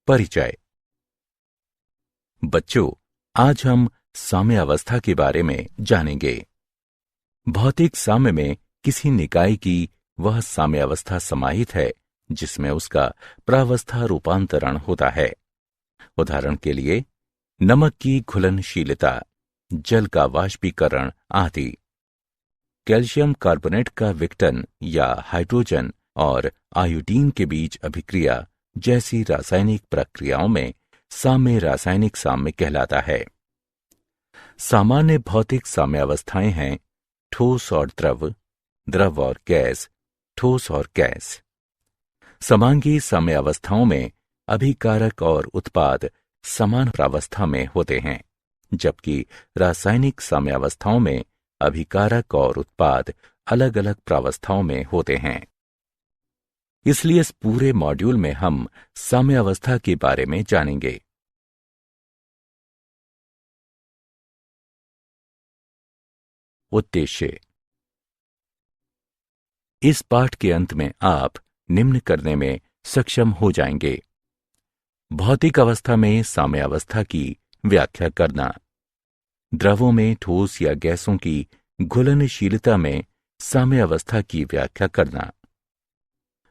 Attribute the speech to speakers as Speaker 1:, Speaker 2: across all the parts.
Speaker 1: परिचय। बच्चों, आज हम साम्यावस्था के बारे में जानेंगे। भौतिक साम्य में किसी निकाय की वह साम्यावस्था समाहित है जिसमें उसका प्रावस्था रूपांतरण होता है। उदाहरण के लिए, नमक की घुलनशीलता, जल का वाष्पीकरण आदि। कैल्शियम कार्बोनेट का विघटन या हाइड्रोजन और आयोडीन के बीच अभिक्रिया जैसी रासायनिक प्रक्रियाओं में साम्य रासायनिक साम्य कहलाता है। सामान्य भौतिक साम्यावस्थाएं हैं ठोस और द्रव, द्रव और गैस, ठोस और गैस। समांगी साम्यावस्थाओं में अभिकारक और उत्पाद समान प्रावस्था में होते हैं, जबकि रासायनिक साम्यावस्थाओं में अभिकारक और उत्पाद अलग अलग प्रावस्थाओं में होते हैं। इसलिए इस पूरे मॉड्यूल में हम साम्यावस्था के बारे में जानेंगे। उद्देश्य। इस पाठ के अंत में आप निम्न करने में सक्षम हो जाएंगे: भौतिक अवस्था में साम्यावस्था की व्याख्या करना, द्रवों में ठोस या गैसों की घुलनशीलता में साम्यावस्था की व्याख्या करना,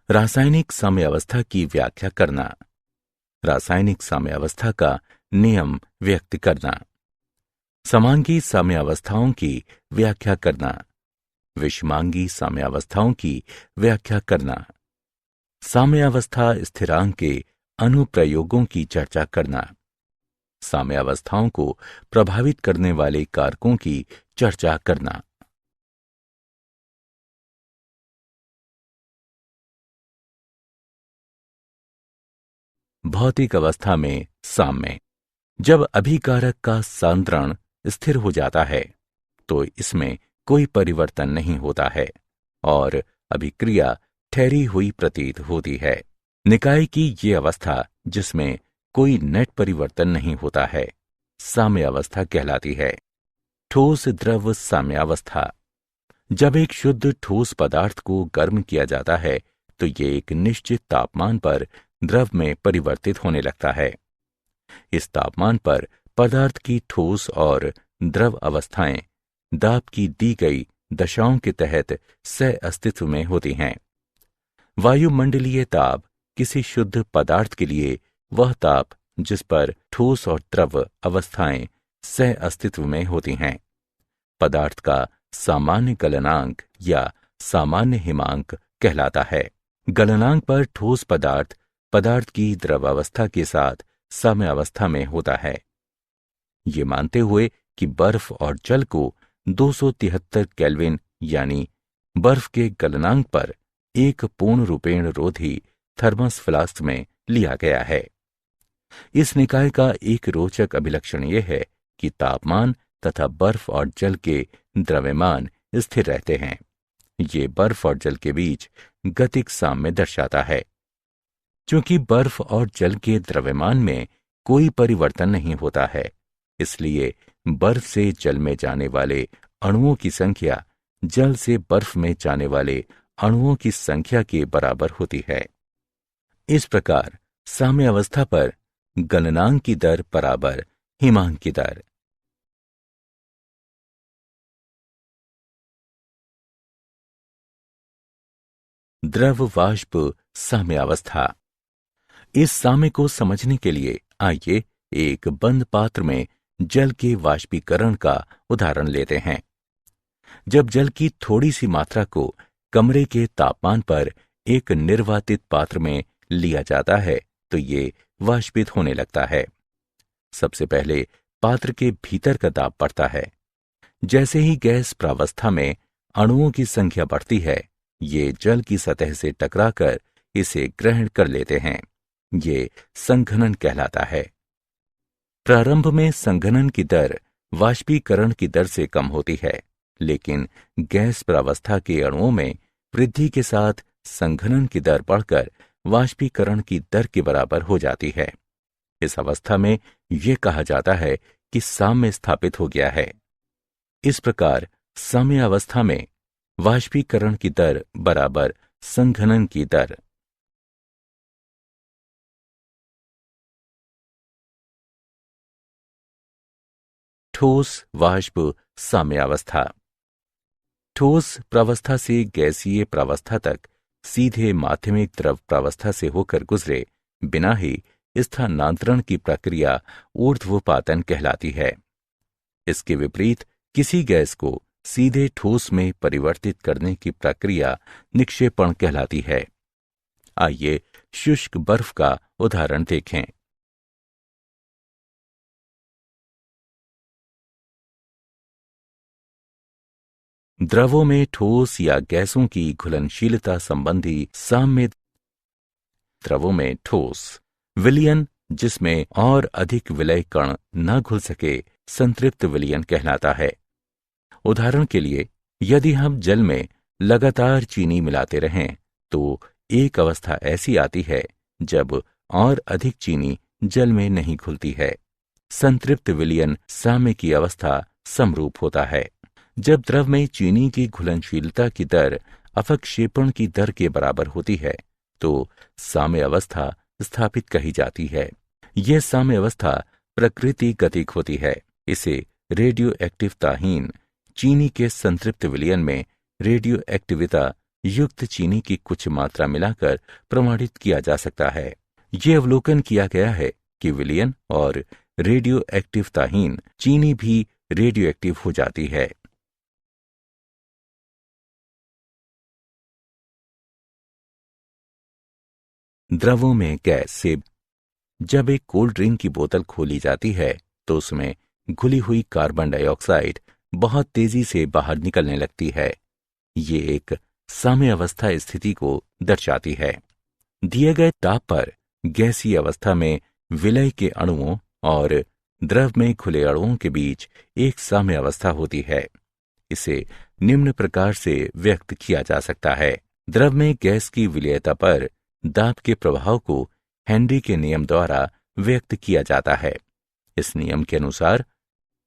Speaker 1: रासायनिक साम्यावस्था की व्याख्या करना, रासायनिक साम्यावस्था का नियम व्यक्त करना, समांगी साम्यावस्थाओं की व्याख्या करना, विषमांगी साम्यावस्थाओं की व्याख्या करना, साम्यावस्था स्थिरांक के अनुप्रयोगों की चर्चा करना, साम्यावस्थाओं को प्रभावित करने वाले कारकों की चर्चा करना। भौतिक अवस्था में साम्य। जब अभिकारक का सांद्रण स्थिर हो जाता है तो इसमें कोई परिवर्तन नहीं होता है और अभिक्रिया ठहरी हुई प्रतीत होती है। निकाय की ये अवस्था जिसमें कोई नेट परिवर्तन नहीं होता है साम्यावस्था कहलाती है। ठोस द्रव साम्यावस्था। जब एक शुद्ध ठोस पदार्थ को गर्म किया जाता है तो ये एक निश्चित तापमान पर द्रव में परिवर्तित होने लगता है। इस तापमान पर पदार्थ की ठोस और द्रव अवस्थाएं दाब की दी गई दशाओं के तहत सह अस्तित्व में होती हैं। वायुमंडलीय ताप किसी शुद्ध पदार्थ के लिए वह ताप जिस पर ठोस और द्रव अवस्थाएं सह अस्तित्व में होती हैं। पदार्थ का सामान्य गलनांक या सामान्य हिमांक कहलाता है। गलनांक पर ठोस पदार्थ की द्रवावस्था के साथ साम्यावस्था में होता है। ये मानते हुए कि बर्फ और जल को 273 केल्विन यानी बर्फ के गलनांक पर एक पूर्ण रूपेण रोधी थर्मस फ्लास्क में लिया गया है। इस निकाय का एक रोचक अभिलक्षण यह है कि तापमान तथा बर्फ और जल के द्रव्यमान स्थिर रहते हैं। ये बर्फ और जल के बीच गतिक साम्य दर्शाता है। चूंकि बर्फ और जल के द्रव्यमान में कोई परिवर्तन नहीं होता है, इसलिए बर्फ से जल में जाने वाले अणुओं की संख्या जल से बर्फ में जाने वाले अणुओं की संख्या के बराबर होती है। इस प्रकार साम्यावस्था पर गलनांक की दर बराबर हिमांक की दर। द्रव वाष्प साम्यावस्था। इस साम्य को समझने के लिए आइए एक बंद पात्र में जल के वाष्पीकरण का उदाहरण लेते हैं। जब जल की थोड़ी सी मात्रा को कमरे के तापमान पर एक निर्वातित पात्र में लिया जाता है तो ये वाष्पित होने लगता है। सबसे पहले पात्र के भीतर का दाब बढ़ता है। जैसे ही गैस प्रावस्था में अणुओं की संख्या बढ़ती है, ये जल की सतह से टकराकर इसे ग्रहण कर लेते हैं। ये संघनन कहलाता है। प्रारंभ में संघनन की दर वाष्पीकरण की दर से कम होती है, लेकिन गैस प्रावस्था के अणुओं में वृद्धि के साथ संघनन की दर बढ़कर वाष्पीकरण की दर के बराबर हो जाती है। इस अवस्था में यह कहा जाता है कि साम्य स्थापित हो गया है। इस प्रकार साम्य अवस्था में वाष्पीकरण की दर बराबर संघनन की दर। ठोस वाष्प साम्यावस्था। ठोस प्रावस्था से गैसीय प्रावस्था तक सीधे माध्यमिक द्रव प्रावस्था से होकर गुजरे बिना ही स्थानांतरण की प्रक्रिया ऊर्ध्वपातन कहलाती है। इसके विपरीत किसी गैस को सीधे ठोस में परिवर्तित करने की प्रक्रिया निक्षेपण कहलाती है। आइए शुष्क बर्फ का उदाहरण देखें। द्रवों में ठोस या गैसों की घुलनशीलता संबंधी साम्य। द्रवों में ठोस विलयन, जिसमें और अधिक विलय कण न घुल सके, संतृप्त विलयन कहलाता है। उदाहरण के लिए, यदि हम जल में लगातार चीनी मिलाते रहें तो एक अवस्था ऐसी आती है जब और अधिक चीनी जल में नहीं घुलती है। संतृप्त विलयन साम्य की अवस्था समरूप होता है। जब द्रव में चीनी की घुलनशीलता की दर अपक्षेपण की दर के बराबर होती है तो साम्य अवस्था स्थापित कही जाती है। यह साम्य अवस्था प्रकृति गतिक होती है। इसे रेडियो एक्टिवताहीन चीनी के संतृप्त विलयन में रेडियो एक्टिविता युक्त चीनी की कुछ मात्रा मिलाकर प्रमाणित किया जा सकता है। यह अवलोकन किया गया है कि विलयन और रेडियो एक्टिवताहीन चीनी भी रेडियो एक्टिव हो जाती है। द्रवों में गैस से जब एक कोल्ड ड्रिंक की बोतल खोली जाती है तो उसमें घुली हुई कार्बन डाइऑक्साइड बहुत तेजी से बाहर निकलने लगती है। ये एक साम्य अवस्था स्थिति को दर्शाती है। दिए गए ताप पर गैसीय अवस्था में विलय के अणुओं और द्रव में खुले अणुओं के बीच एक साम्य अवस्था होती है। इसे निम्न प्रकार से व्यक्त किया जा सकता है। द्रव में गैस की विलयता पर दाब के प्रभाव को हेनरी के नियम द्वारा व्यक्त किया जाता है। इस नियम के अनुसार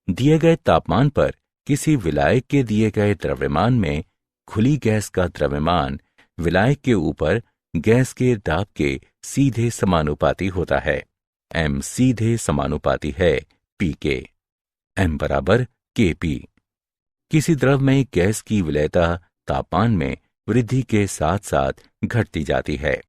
Speaker 1: दिए गए तापमान पर किसी विलायक के दिए गए द्रव्यमान में खुली गैस का द्रव्यमान विलायक के ऊपर गैस के दाब के सीधे समानुपाती होता है। m सीधे समानुपाती है p के। m बराबर kp। किसी द्रव में गैस की विलयता तापमान में वृद्धि के साथ साथ घटती जाती है।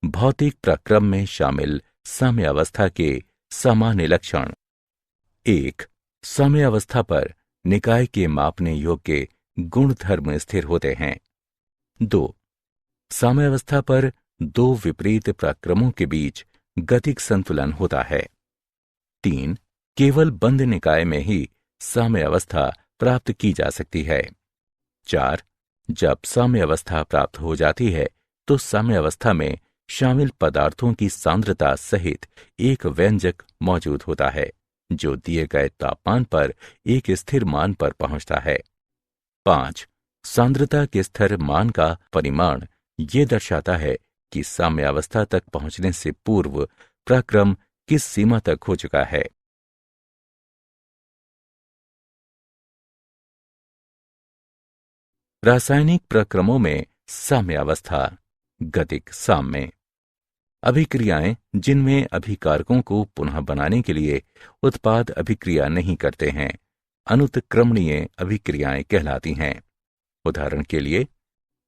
Speaker 1: भौतिक प्रक्रम में शामिल साम्य अवस्था के सामान्य लक्षण। 1. साम्य अवस्था पर निकाय के मापने योग्य गुणधर्म स्थिर होते हैं। 2. साम्य अवस्था पर दो विपरीत प्रक्रमों के बीच गतिक संतुलन होता है। 3. केवल बंद निकाय में ही साम्य अवस्था प्राप्त की जा सकती है। 4. जब साम्य अवस्था प्राप्त हो जाती है तो साम्य अवस्था में शामिल पदार्थों की सांद्रता सहित एक व्यंजक मौजूद होता है जो दिए गए तापमान पर एक स्थिर मान पर पहुंचता है। 5. सांद्रता के स्थिर मान का परिमाण ये दर्शाता है कि साम्य अवस्था तक पहुंचने से पूर्व प्रक्रम किस सीमा तक हो चुका है। रासायनिक प्रक्रमों में साम्य अवस्था। गतिक साम्य अभिक्रियाएं जिनमें अभिकारकों को पुनः बनाने के लिए उत्पाद अभिक्रिया नहीं करते हैं अनुत्क्रमणीय अभिक्रियाएं कहलाती हैं। उदाहरण के लिए,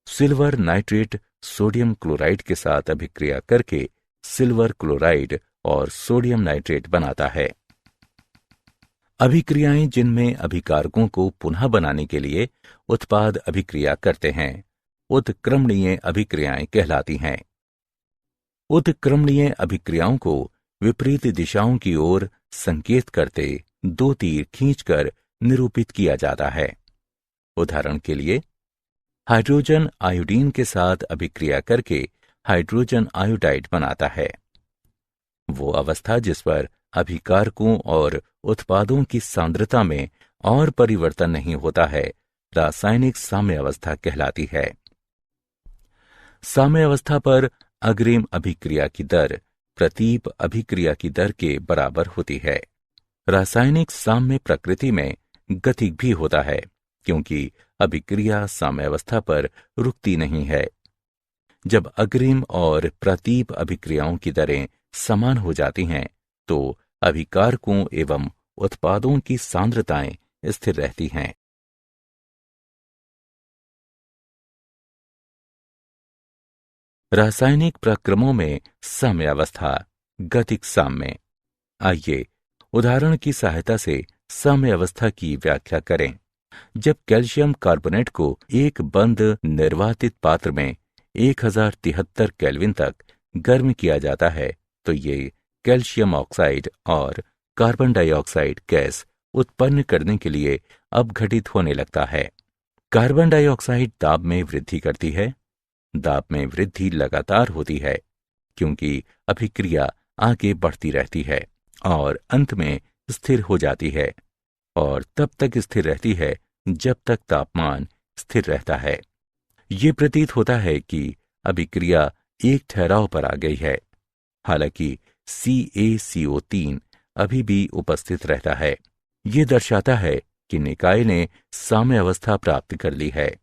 Speaker 1: सिल्वर नाइट्रेट सोडियम क्लोराइड के साथ अभिक्रिया करके सिल्वर क्लोराइड और सोडियम नाइट्रेट बनाता है। अभिक्रियाएं जिनमें अभिकारकों को पुनः बनाने के लिए उत्पाद अभिक्रिया करते हैं उत्क्रमणीय अभिक्रियाएं कहलाती हैं। उत्क्रमणीय अभिक्रियाओं को विपरीत दिशाओं की ओर संकेत करते दो तीर खींचकर निरूपित किया जाता है। उदाहरण के लिए, हाइड्रोजन आयोडीन के साथ अभिक्रिया करके हाइड्रोजन आयोडाइड बनाता है। वो अवस्था जिस पर अभिकारकों और उत्पादों की सांद्रता में और परिवर्तन नहीं होता है रासायनिक साम्य अवस्था कहलाती है। साम्य अवस्था पर अग्रिम अभिक्रिया की दर प्रतीप अभिक्रिया की दर के बराबर होती है। रासायनिक साम्य प्रकृति में गतिक भी होता है क्योंकि अभिक्रिया साम्य अवस्था पर रुकती नहीं है। जब अग्रिम और प्रतीप अभिक्रियाओं की दरें समान हो जाती हैं तो अभिकारकों एवं उत्पादों की सांद्रताएं स्थिर रहती हैं। रासायनिक प्रक्रमों में साम्यावस्था, गतिक साम्य। आइए उदाहरण की सहायता से साम्यावस्था की व्याख्या करें। जब कैल्शियम कार्बोनेट को एक बंद निर्वातित पात्र में 1073 केल्विन तक गर्म किया जाता है तो ये कैल्शियम ऑक्साइड और कार्बन डाइऑक्साइड गैस उत्पन्न करने के लिए अपघटित होने लगता है। कार्बन डाइऑक्साइड दाब में वृद्धि करती है। दाब में वृद्धि लगातार होती है क्योंकि अभिक्रिया आगे बढ़ती रहती है और अंत में स्थिर हो जाती है और तब तक स्थिर रहती है जब तक तापमान स्थिर रहता है। ये प्रतीत होता है कि अभिक्रिया एक ठहराव पर आ गई है, हालांकि CaCO3 अभी भी उपस्थित रहता है। ये दर्शाता है कि निकाय ने साम्यावस्था प्राप्त कर ली है।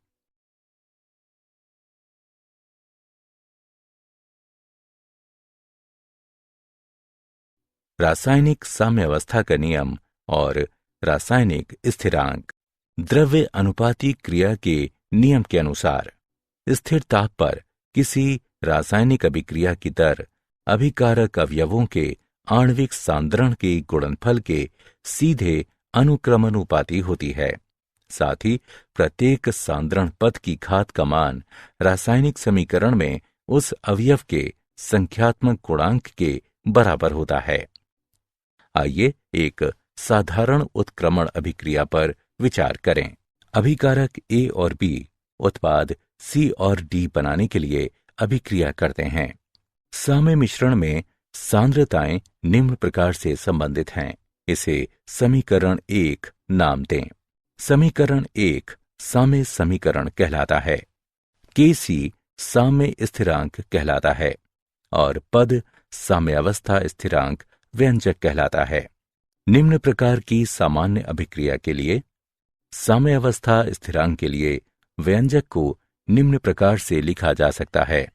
Speaker 1: रासायनिक साम्यावस्था का नियम और रासायनिक स्थिरांक। द्रव्य अनुपाती क्रिया के नियम के अनुसार स्थिर ताप पर किसी रासायनिक अभिक्रिया की दर अभिकारक अवयवों के आणविक सांद्रण के गुणनफल के सीधे अनुक्रमानुपाती होती है। साथ ही प्रत्येक सांद्रण पद की घात का मान रासायनिक समीकरण में उस अवयव के संख्यात्मक गुणांक के बराबर होता है। आइए एक साधारण उत्क्रमण अभिक्रिया पर विचार करें। अभिकारक A और B उत्पाद C और D बनाने के लिए अभिक्रिया करते हैं। साम्य मिश्रण में सांद्रताएं निम्न प्रकार से संबंधित हैं। इसे समीकरण 1 नाम दें। समीकरण 1 साम्य समीकरण कहलाता है। Kc साम्य स्थिरांक कहलाता है और पद साम्यावस्था स्थिरांक व्यंजक कहलाता है। निम्न प्रकार की सामान्य अभिक्रिया के लिए साम्यावस्था स्थिरांक के लिए व्यंजक को निम्न प्रकार से लिखा जा सकता है,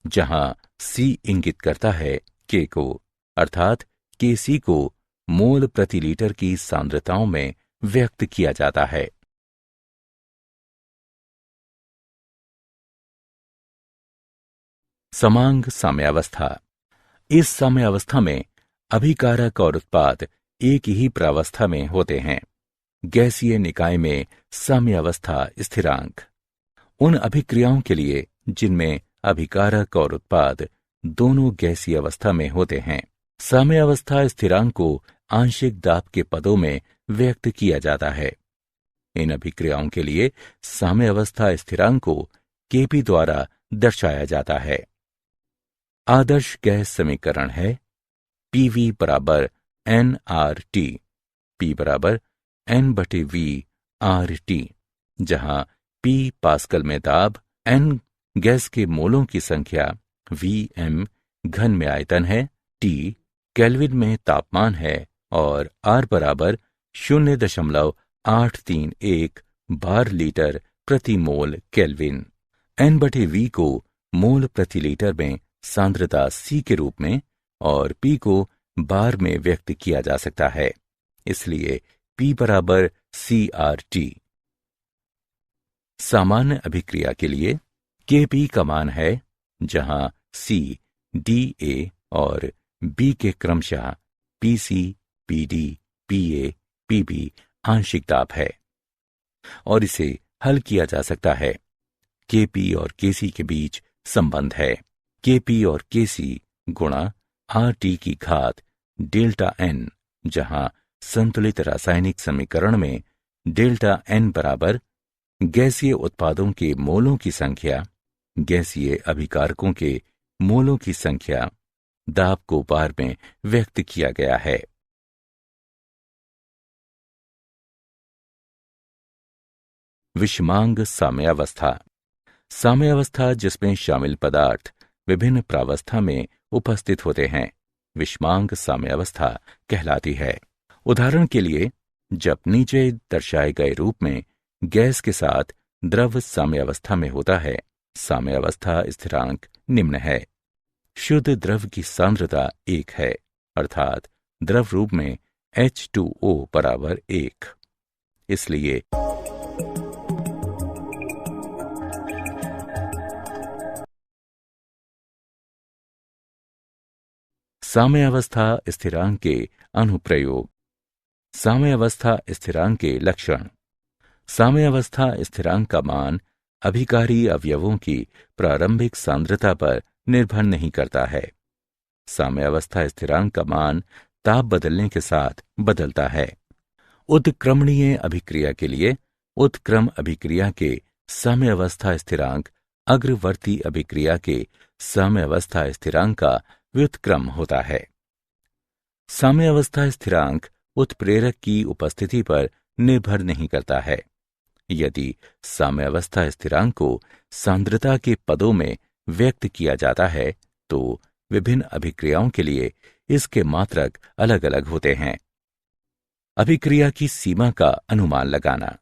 Speaker 1: जहां C इंगित करता है K को, अर्थात Kc को मोल प्रति लीटर की सांद्रताओं में व्यक्त किया जाता है। समांग साम्यावस्था। इस साम्यावस्था में अभिकारक और उत्पाद एक ही प्रावस्था में होते हैं। गैसीय निकाय में साम्यावस्था स्थिरांक उन अभिक्रियाओं के लिए जिनमें अभिकारक और उत्पाद दोनों गैसीय अवस्था में होते हैं। साम्यावस्था स्थिरांक को आंशिक दाब के पदों में व्यक्त किया जाता है। इन अभिक्रियाओं के लिए साम्यावस्था स्थिरांक को Kp द्वारा दर्शाया जाता है। आदर्श गैस समीकरण है PV बराबर nRT, P बराबर N/V RT, जहां P पास्कल में दाब, N गैस के मोलों की संख्या, Vm घन में आयतन है, T केल्विन में तापमान है और R बराबर 0.831 बार लीटर प्रति मोल केल्विन। N/V को मोल प्रति लीटर में सांद्रता C के रूप में और P को बार में व्यक्त किया जा सकता है, इसलिए P बराबर CRT। सामान्य अभिक्रिया के लिए Kp का मान है, जहां C Da और B के क्रमशः Pc, Pd, Pa, Pb आंशिक दाब है और इसे हल किया जा सकता है। Kp और Kc के बीच संबंध है Kp और Kc गुणा RT की घात डेल्टा N, जहां संतुलित रासायनिक समीकरण में डेल्टा N बराबर गैसीय उत्पादों के मोलों की संख्या, गैसीय अभिकारकों के मोलों की संख्या, दाब को बार में व्यक्त किया गया है। विषमांग साम्यावस्था। साम्यावस्था जिसमें शामिल पदार्थ विभिन्न प्रावस्था में उपस्थित होते हैं, विषमांग साम्यावस्था कहलाती है। उदाहरण के लिए, जब नीचे दर्शाए गए रूप में गैस के साथ द्रव साम्यावस्था में होता है, साम्यावस्था स्थिरांक निम्न है शुद्ध द्रव की सांद्रता 1 है, अर्थात द्रव रूप में H2O बराबर 1। इसलिए साम्यावस्था स्थिरांक के अनुप्रयोग। साम्यावस्था स्थिरांक के लक्षण। साम्यावस्था स्थिरांक का मान अभिकारी अवयवों की प्रारंभिक सांद्रता पर निर्भर नहीं करता है। साम्यावस्था स्थिरांक का मान ताप बदलने के साथ बदलता है। उत्क्रमणीय अभिक्रिया के लिए उत्क्रम अभिक्रिया के साम्यावस्था स्थिरांक अग्रवर्ती अभिक्रिया के साम्यावस्था स्थिरांक का व्युत्क्रम होता है। साम्यावस्था स्थिरांक उत्प्रेरक की उपस्थिति पर निर्भर नहीं करता है। यदि साम्यावस्था स्थिरांक को सांद्रता के पदों में व्यक्त किया जाता है तो विभिन्न अभिक्रियाओं के लिए इसके मात्रक अलग अलग होते हैं। अभिक्रिया की सीमा का अनुमान लगाना।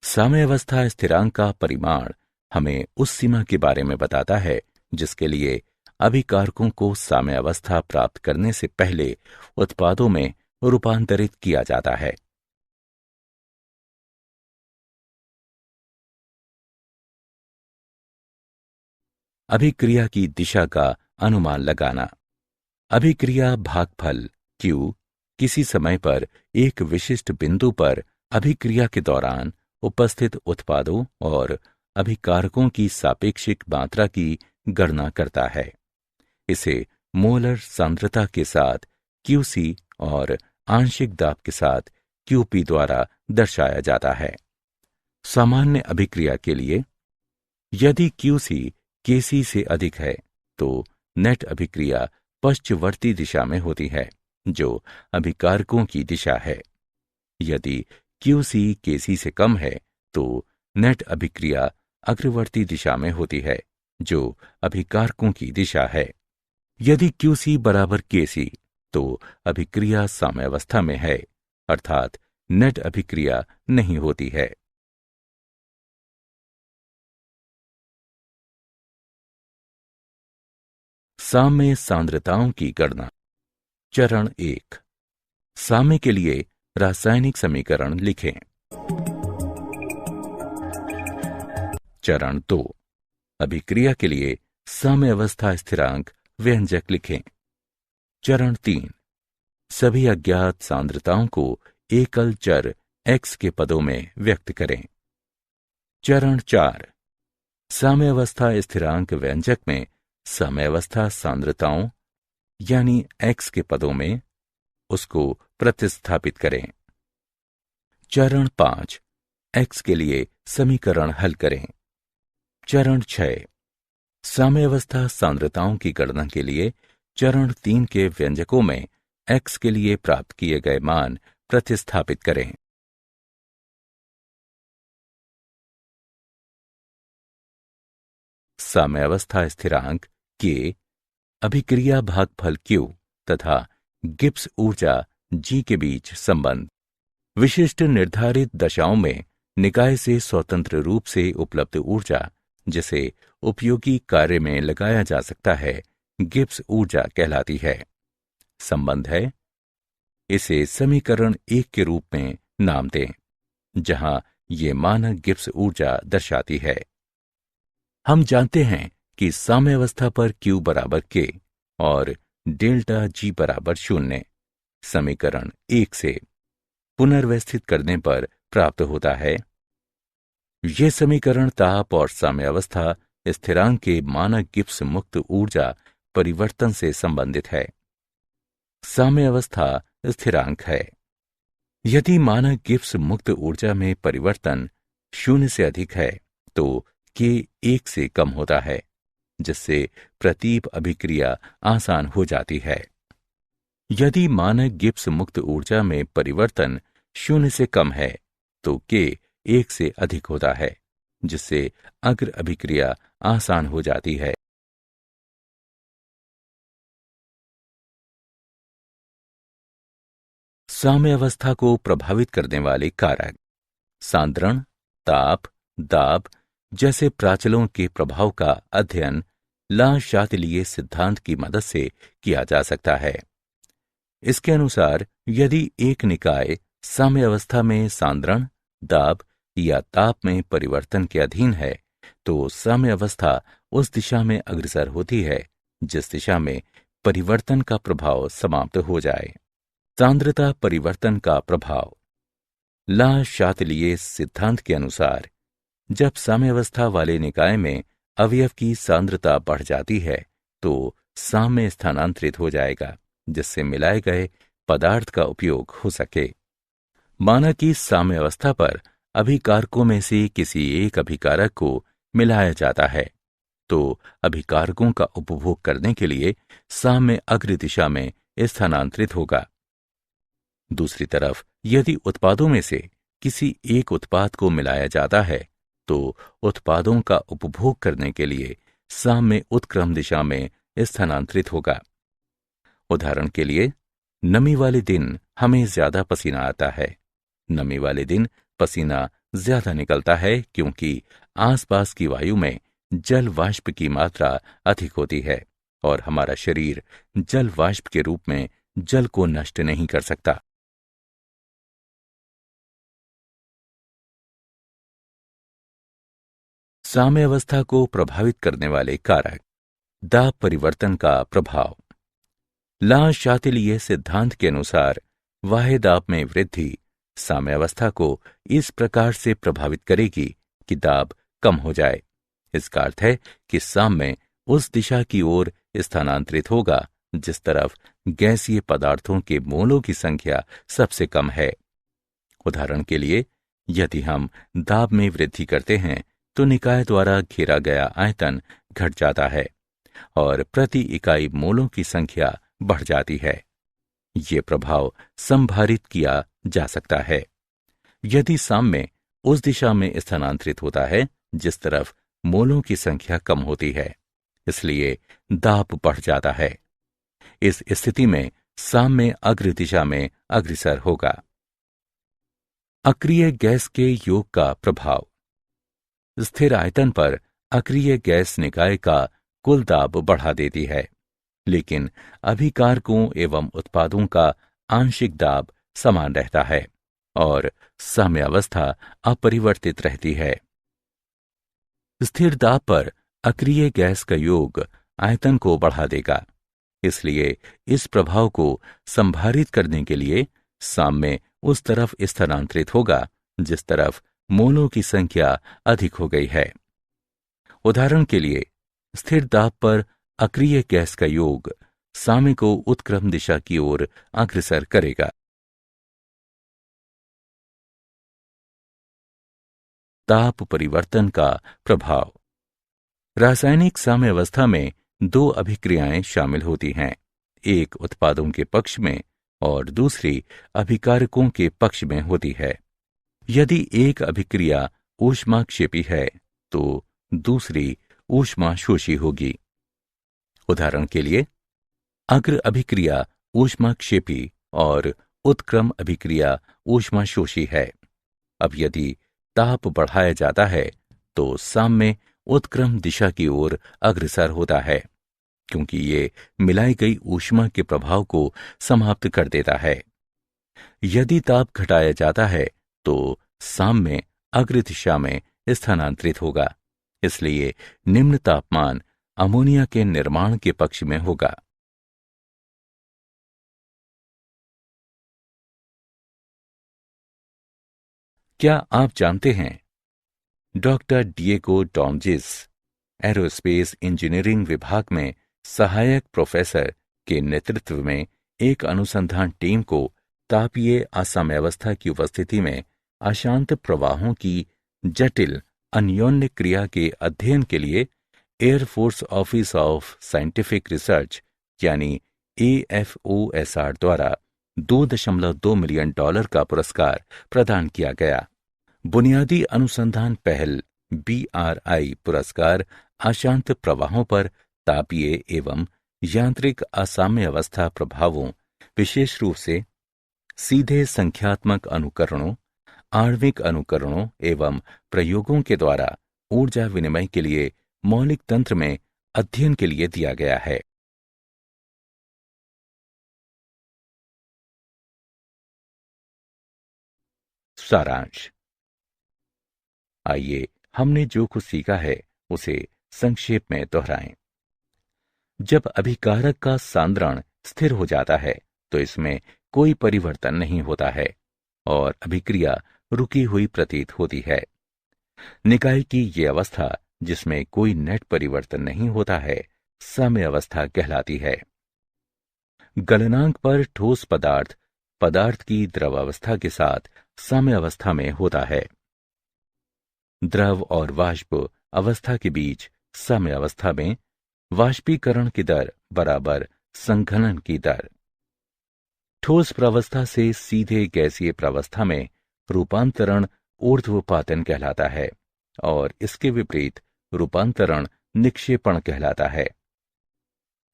Speaker 1: साम्यावस्था स्थिरांक का परिमाण हमें उस सीमा के बारे में बताता है जिसके लिए अभिकारकों को साम्यावस्था प्राप्त करने से पहले उत्पादों में रूपांतरित किया जाता है। अभिक्रिया की दिशा का अनुमान लगाना। अभिक्रिया भागफल Q किसी समय पर एक विशिष्ट बिंदु पर अभिक्रिया के दौरान उपस्थित उत्पादों और अभिकारकों की सापेक्षिक मात्रा की गणना करता है। इसे मोलर सांद्रता के साथ QC और आंशिक दाब के साथ QP द्वारा दर्शाया जाता है। सामान्य अभिक्रिया के लिए यदि QC KC से अधिक है तो नेट अभिक्रिया पश्चवर्ती दिशा में होती है जो अभिकारकों की दिशा है। यदि QC KC से कम है तो नेट अभिक्रिया अग्रवर्ती दिशा में होती है जो अभिकारकों की दिशा है। यदि QC बराबर KC तो अभिक्रिया साम्यावस्था में है, अर्थात नेट अभिक्रिया नहीं होती है। साम्य सांद्रताओं की गणना। चरण 1। साम्य के लिए रासायनिक समीकरण लिखें। चरण 2। अभिक्रिया के लिए साम्यावस्था स्थिरांक व्यंजक लिखें। चरण 3। सभी अज्ञात सांद्रताओं को एकल चर x के पदों में व्यक्त करें। चरण 4। साम्यावस्था स्थिरांक व्यंजक में साम्यावस्था सांद्रताओं यानी x के पदों में उसको प्रतिस्थापित करें। चरण 5। x के लिए समीकरण हल करें। चरण 6। साम्यावस्था सांद्रताओं की गणना के लिए चरण 3 के व्यंजकों में x के लिए प्राप्त किए गए मान प्रतिस्थापित करें। साम्यावस्था स्थिरांक K, अभिक्रिया भागफल Q तथा गिब्स ऊर्जा G के बीच संबंध। विशिष्ट निर्धारित दशाओं में निकाय से स्वतंत्र रूप से उपलब्ध ऊर्जा जिसे उपयोगी कार्य में लगाया जा सकता है गिब्स ऊर्जा कहलाती है। संबंध है, इसे समीकरण 1 के रूप में नाम दें जहां ये मानक गिब्स ऊर्जा दर्शाती है। हम जानते हैं कि साम्यावस्था पर Q बराबर K और डेल्टा G बराबर 0 समीकरण 1 से पुनर्व्यवस्थित करने पर प्राप्त होता है। ये समीकरण ताप और साम्यावस्था स्थिरांक के मानक गिब्स मुक्त ऊर्जा परिवर्तन से संबंधित है। साम्यावस्था स्थिरांक है। यदि मानक गिब्स मुक्त ऊर्जा में परिवर्तन 0 से अधिक है तो K 1 से कम होता है जिससे प्रतीप अभिक्रिया आसान हो जाती है। यदि मानक गिब्स मुक्त ऊर्जा में परिवर्तन 0 से कम है तो K 1 से अधिक होता है जिससे अग्र अभिक्रिया आसान हो जाती है। साम्यावस्था को प्रभावित करने वाले कारक सांद्रण, ताप, दाब जैसे प्राचलों के प्रभाव का अध्ययन ला शातिलिये सिद्धांत की मदद से किया जा सकता है। इसके अनुसार यदि एक निकाय साम्यावस्था में सांद्रण, दाब या ताप में परिवर्तन के अधीन है तो साम्यावस्था उस दिशा में अग्रसर होती है जिस दिशा में परिवर्तन का प्रभाव समाप्त हो जाए। सांद्रता परिवर्तन का प्रभाव। ला शातिलिये सिद्धांत के अनुसार जब साम्यावस्था वाले निकाय में अवयव की सांद्रता बढ़ जाती है तो साम्य स्थानांतरित हो जाएगा जिससे मिलाए गए पदार्थ का उपयोग हो सके। माना कि साम्यावस्था पर अभिकारकों में से किसी एक अभिकारक को मिलाया जाता है तो अभिकारकों का उपभोग करने के लिए साम्य अग्र दिशा में स्थानांतरित होगा। दूसरी तरफ यदि उत्पादों में से किसी एक उत्पाद को मिलाया जाता है तो उत्पादों का उपभोग करने के लिए साम्य उत्क्रम दिशा में स्थानांतरित होगा। उदाहरण के लिए, नमी वाले दिन हमें ज्यादा पसीना आता है। नमी वाले दिन पसीना ज्यादा निकलता है क्योंकि आसपास की वायु में जल वाष्प की मात्रा अधिक होती है और हमारा शरीर जल वाष्प के रूप में जल को नष्ट नहीं कर सकता। साम्यावस्था को प्रभावित करने वाले कारक। दाब परिवर्तन का प्रभाव। ला शातिलिये सिद्धांत के अनुसार वाह्य दाब में वृद्धि साम्यावस्था को इस प्रकार से प्रभावित करेगी कि दाब कम हो जाए। इसका अर्थ है कि साम्य उस दिशा की ओर स्थानांतरित होगा जिस तरफ गैसीय पदार्थों के मोलों की संख्या सबसे कम है। उदाहरण के लिए, यदि हम दाब में वृद्धि करते हैं तो निकाय द्वारा घेरा गया आयतन घट जाता है और प्रति इकाई मोलों की संख्या बढ़ जाती है। ये प्रभाव संभारित किया जा सकता है। यदि साम्य उस दिशा में स्थानांतरित होता है जिस तरफ मोलों की संख्या कम होती है, इसलिए दाब बढ़ जाता है। इस स्थिति में साम्य अग्र दिशा में अग्रसर होगा। अक्रिय गैस के योग का प्रभाव। स्थिर आयतन पर अक्रिय गैस निकाय का कुल दाब बढ़ा देती है, लेकिन अभिकारकों एवं उत्पादों का आंशिक दाब समान रहता है और साम्यावस्था अपरिवर्तित रहती है। स्थिर दाब पर अक्रिय गैस का योग आयतन को बढ़ा देगा, इसलिए इस प्रभाव को संभारित करने के लिए साम्य उस तरफ स्थानांतरित होगा जिस तरफ मोलों की संख्या अधिक हो गई है। उदाहरण के लिए, स्थिर दाब पर अक्रिय गैस का योग साम्य को उत्क्रम दिशा की ओर अग्रसर करेगा। ताप परिवर्तन का प्रभाव। रासायनिक साम्यावस्था में दो अभिक्रियाएं शामिल होती हैं, एक उत्पादों के पक्ष में और दूसरी अभिकारकों के पक्ष में होती है। यदि एक अभिक्रिया ऊष्माक्षेपी है तो दूसरी ऊष्माशोषी होगी। उदाहरण के लिए, अग्र अभिक्रिया ऊष्माक्षेपी और उत्क्रम अभिक्रिया ऊष्माशोषी है। अब यदि ताप बढ़ाया जाता है तो साम्य उत्क्रम दिशा की ओर अग्रसर होता है क्योंकि ये मिलाई गई ऊष्मा के प्रभाव को समाप्त कर देता है। यदि ताप घटाया जाता है तो साम्य अग्र दिशा में स्थानांतरित होगा, इसलिए निम्न तापमान अमोनिया के निर्माण के पक्ष में होगा। क्या आप जानते हैं, डॉक्टर डिएगो डॉमजिस एरोस्पेस इंजीनियरिंग विभाग में सहायक प्रोफेसर के नेतृत्व में एक अनुसंधान टीम को तापीय असाम्यावस्था की उपस्थिति में अशांत प्रवाहों की जटिल अन्योन्य क्रिया के अध्ययन के लिए air force office of scientific research यानी AFOSR द्वारा $2.2 मिलियन का पुरस्कार प्रदान किया गया। बुनियादी अनुसंधान पहल BRI पुरस्कार अशांत प्रवाहों पर तापीय एवं यांत्रिक असाम्यावस्था प्रभावों, विशेष रूप से सीधे संख्यात्मक अनुकरणों, आणविक अनुकरणों एवं प्रयोगों के द्वारा ऊर्जा विनिमय के लिए मौलिक तंत्र में अध्ययन के लिए दिया गया है। सारांश। आइए हमने जो कुछ सीखा है उसे संक्षेप में दोहराएं। जब अभिकारक का सांद्रण स्थिर हो जाता है तो इसमें कोई परिवर्तन नहीं होता है और अभिक्रिया रुकी हुई प्रतीत होती है। निकाय की ये अवस्था जिसमें कोई नेट परिवर्तन नहीं होता है साम्य अवस्था कहलाती है। गलनांक पर ठोस पदार्थ पदार्थ की द्रवावस्था के साथ साम्य अवस्था में होता है। द्रव और वाष्प अवस्था के बीच साम्य अवस्था में वाष्पीकरण की दर बराबर संघनन की दर। ठोस प्रावस्था से सीधे गैसीय प्रावस्था में रूपांतरण ऊर्ध्वपातन कहलाता है और इसके विपरीत रूपांतरण निक्षेपण कहलाता है।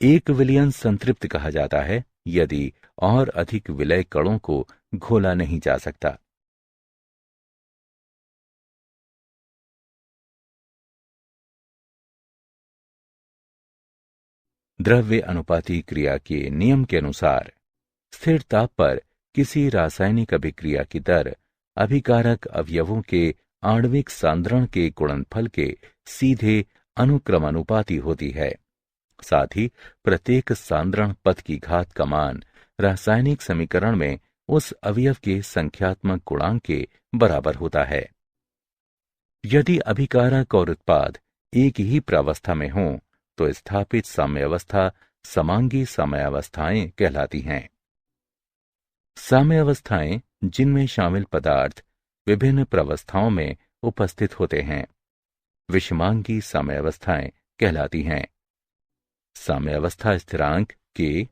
Speaker 1: एक विलयन संतृप्त कहा जाता है यदि और अधिक विलय कणों को घोला नहीं जा सकता। द्रव्य अनुपाती क्रिया के नियम के अनुसार स्थिर ताप पर किसी रासायनिक अभिक्रिया की दर अभिकारक अवयवों के आणविक सांद्रण के गुणनफल के सीधे अनुक्रमानुपाती होती है। साथ ही प्रत्येक सांद्रण पद की घात का मान रासायनिक समीकरण में उस अवयव के संख्यात्मक गुणांक के बराबर होता है। यदि अभिकारक और उत्पाद एक ही प्रावस्था में हों तो स्थापित साम्यावस्था समांगी साम्यावस्थाएं कहलाती हैं। साम्यावस्थाएं जिनमें शामिल पदार्थ विभिन्न प्रावस्थाओं में उपस्थित होते हैं विषमांगी साम्यावस्थाएं कहलाती हैं। साम्यावस्था स्थिरांक के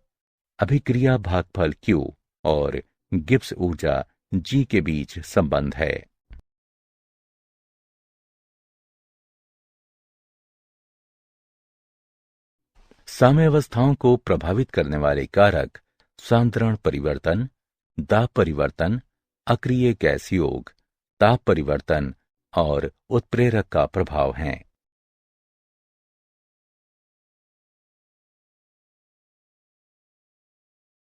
Speaker 1: अभिक्रिया भागफल Q और गिब्स ऊर्जा G के बीच संबंध है। साम्यावस्थाओं को प्रभावित करने वाले कारक सांद्रण परिवर्तन, दाब परिवर्तन, अक्रिय गैस योग, ताप परिवर्तन और उत्प्रेरक का प्रभाव हैं।